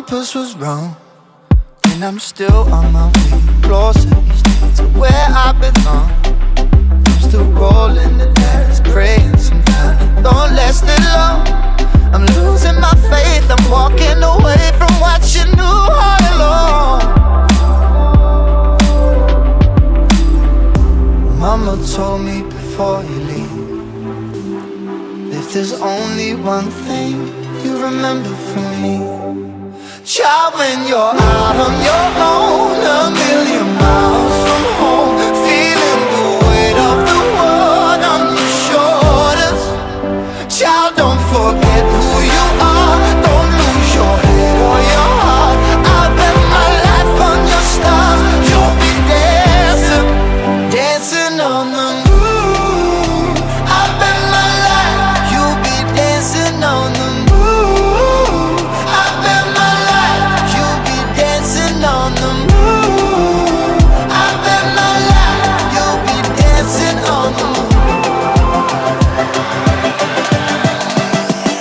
compass was wrong, and I'm still on my way closer each day to where I belong. I'm still rolling the dice, praying sometimes it don't last it long. I'm losing my faith, I'm walking away from what you knew all along. Mama told me before you leave, if there's only one thing you remember from me, child, when you're out on your own, a million miles from home, feeling the weight of the world on your shoulders. Child, don't forget who you are, don't lose your head or your heart. I'll bet my life on your stars, you'll be dancing, dancing on the moon. I'll bet my life, you'll be dancing on the moon. I'll bet my life, you'll be dancing on the moon. I'll bet my life, you'll be dancing on the moon.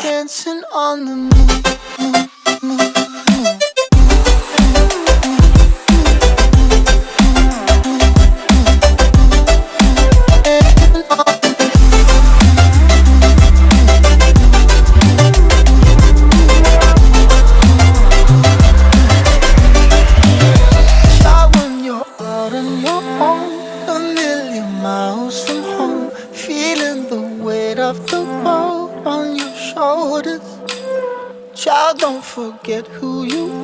Dancing on the moon. Child, when you're out on your own, a million miles from home, feeling the weight of the world on your shoulders. Child, don't forget who you are.